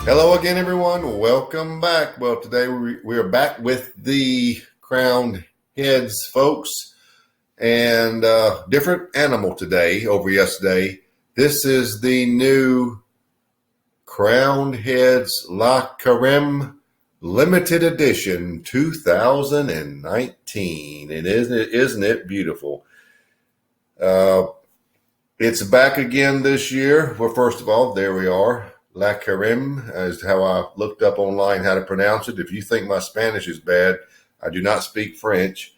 Hello again, everyone. Welcome back. Well, today we are back with the crowned heads, folks, and different animal today over yesterday. This is the new crowned heads La Careme limited edition 2019. And isn't it beautiful? It's back again this year. Well, first of all, there we are. La Careme is how I looked up online how to pronounce it. If you think my Spanish is bad, I do not speak French.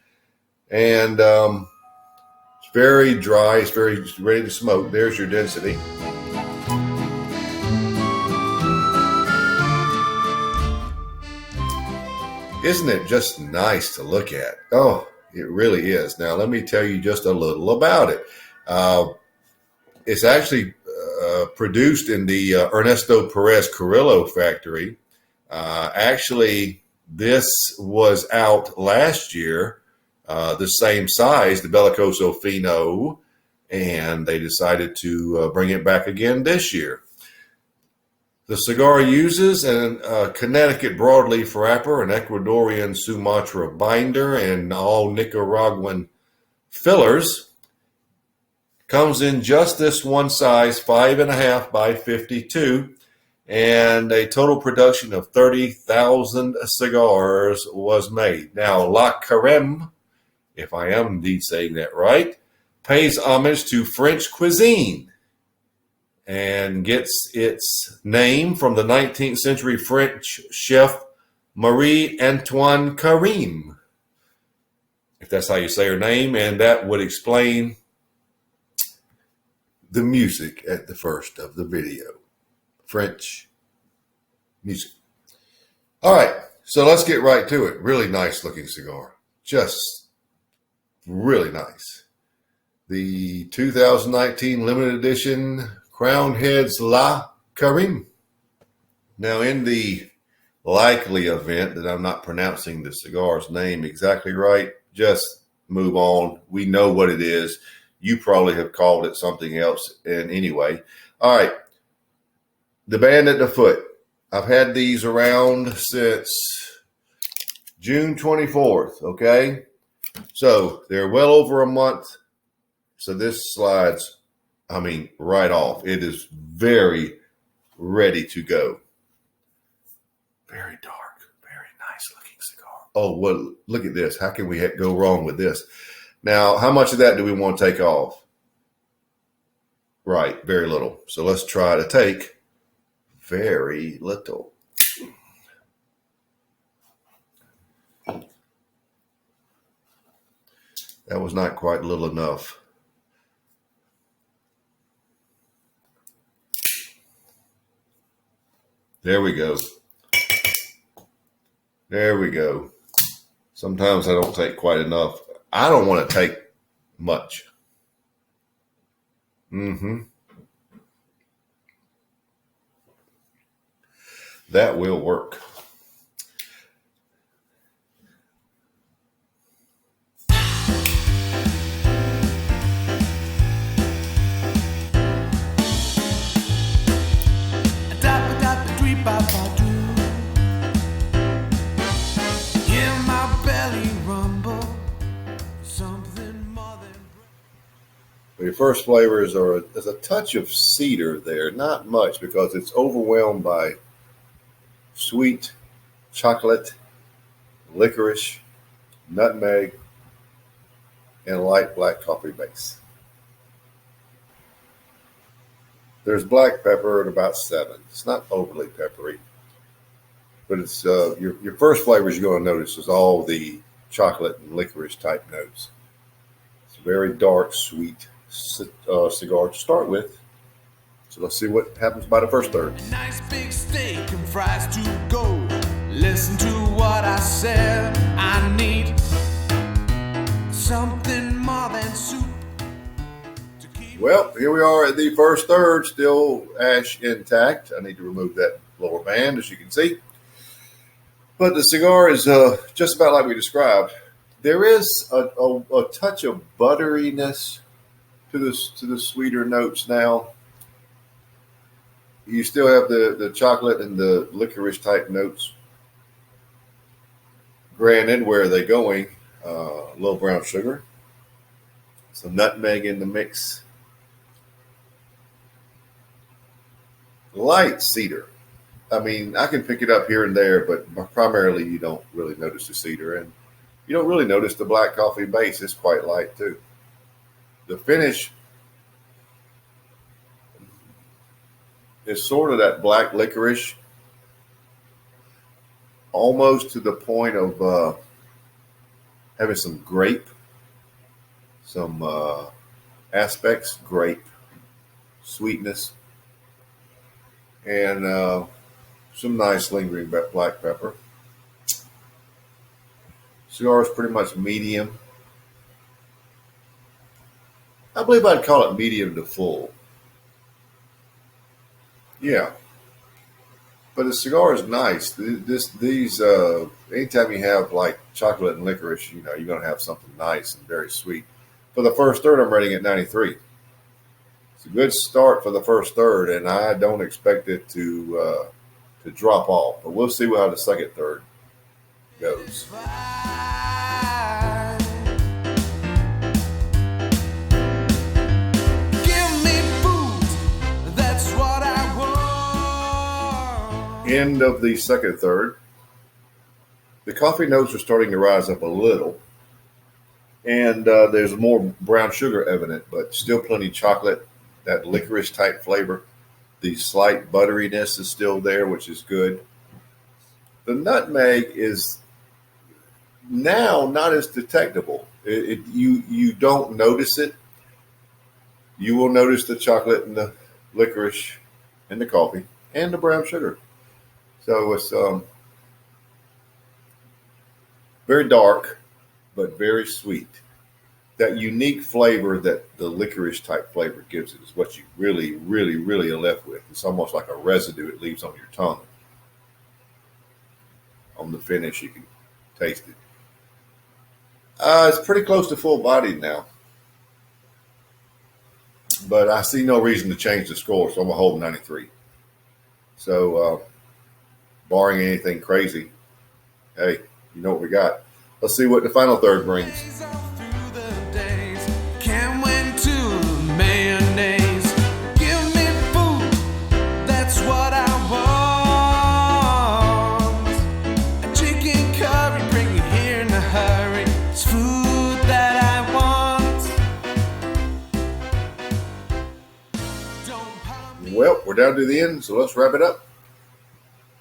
And it's very dry. It's very ready to smoke. There's your density. Isn't it just nice to look at? Oh, it really is. Now, let me tell you just a little about it. It's actually produced in the Ernesto Perez Carrillo factory. Actually, this was out last year, the same size, the Bellicoso Fino, and they decided to bring it back again this year. The cigar uses a Connecticut broadleaf wrapper, an Ecuadorian Sumatra binder, and all Nicaraguan fillers. Comes in just this one size, 5.5 by 52, and a total production of 30,000 cigars was made. Now, La Careme, if I am indeed saying that right, pays homage to French cuisine and gets its name from the 19th century French chef Marie-Antoine Careme, if that's how you say her name, and that would explain the music at the first of the video. French music. All right, so let's get right to it. Really nice looking cigar. Just really nice. The 2019 limited edition Crowned Heads La Careme. Now, in the likely event that I'm not pronouncing the cigar's name exactly right, just move on. We know what it is. You probably have called it something else. And anyway, all right. The band at the foot. I've had these around since June 24th. Okay. So they're well over a month. So this slides, right off. It is very ready to go. Very dark, very nice looking cigar. Oh, well, look at this. How can we go wrong with this? Now, how much of that do we want to take off? Right, very little. So let's try to take very little. That was not quite little enough. There we go. There we go. Sometimes I don't take quite enough. I don't want to take much. That will work. Your first flavors there's a touch of cedar there, not much because it's overwhelmed by sweet chocolate, licorice, nutmeg, and light black coffee base. There's black pepper at about 7. It's not overly peppery, but it's your first flavors you're going to notice is all the chocolate and licorice type notes. It's a very dark, sweet cigar to start with. So let's see what happens by the first third. A nice big steak and fries to go. Listen to what I said. I need something more than soup. Well, here we are at the first third, still ash intact. I need to remove that lower band, as you can see. But the cigar is just about like we described. There is a touch of butteriness to the sweeter notes now. You still have the chocolate and the licorice type notes. Granted, where are they going? A little brown sugar, some nutmeg in the mix, light cedar. I mean, I can pick it up here and there, but primarily you don't really notice the cedar, and you don't really notice the black coffee base. It's quite light too. The finish is sort of that black licorice, almost to the point of having some grape, some aspects, grape, sweetness, and some nice lingering black pepper. Cigar is pretty much medium. I believe I'd call it medium to full. Yeah, but the cigar is nice. These anytime you have like chocolate and licorice, you know you're gonna have something nice and very sweet. For the first third, I'm rating at 93. It's a good start for the first third, and I don't expect it to drop off. But we'll see how the second third goes. End of the second third. The coffee notes are starting to rise up a little, and there's more brown sugar evident, but still plenty chocolate, that licorice type flavor. The slight butteriness is still there, which is good. The nutmeg is now not as detectable. You don't notice it. You will notice the chocolate and the licorice and the coffee and the brown sugar. So it's very dark, but very sweet. That unique flavor that the licorice type flavor gives it is what you really, really, really are left with. It's almost like a residue it leaves on your tongue. On the finish, you can taste it. It's pretty close to full bodied now. But I see no reason to change the score, so I'm going to hold 93. So, barring anything crazy, hey, you know what we got. Let's see what the final third brings. Well, we're down to the end, so let's wrap it up.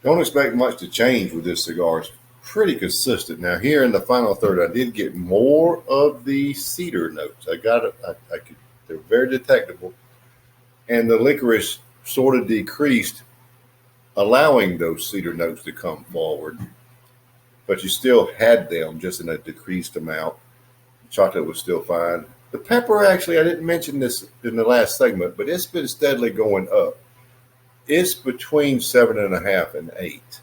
Don't expect much to change with this cigar. It's pretty consistent. Now, here in the final third, I did get more of the cedar notes. I got it. They're very detectable. And the licorice sort of decreased, allowing those cedar notes to come forward. But you still had them, just in a decreased amount. The chocolate was still fine. The pepper, actually, I didn't mention this in the last segment, but it's been steadily going up. It's between 7.5 and 8.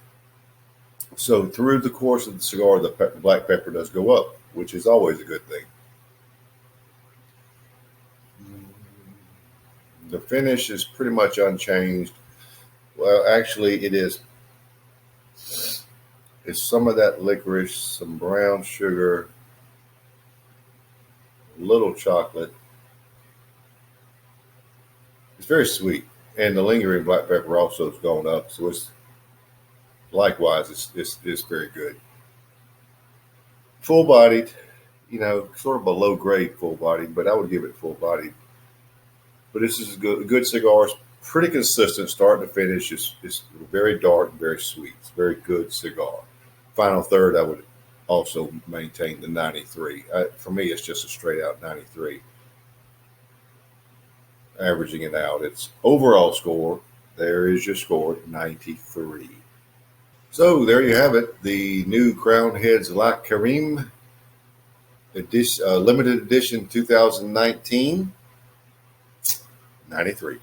So through the course of the cigar, the black pepper does go up, which is always a good thing. The finish is pretty much unchanged. Well, actually, it is. It's some of that licorice, some brown sugar, a little chocolate. It's very sweet. And the lingering black pepper also has gone up, so it's likewise it's very good. Full bodied, sort of a low grade full bodied, but I would give it full bodied. But this is a good cigar. It's pretty consistent, start to finish. It's very dark, very sweet. It's a very good cigar. Final third, I would also maintain the 93. For me, it's just a straight out 93. Averaging it out, its overall score, there is your score, 93. So there you have it, the new Crown Heads La Careme limited edition 2019, 93.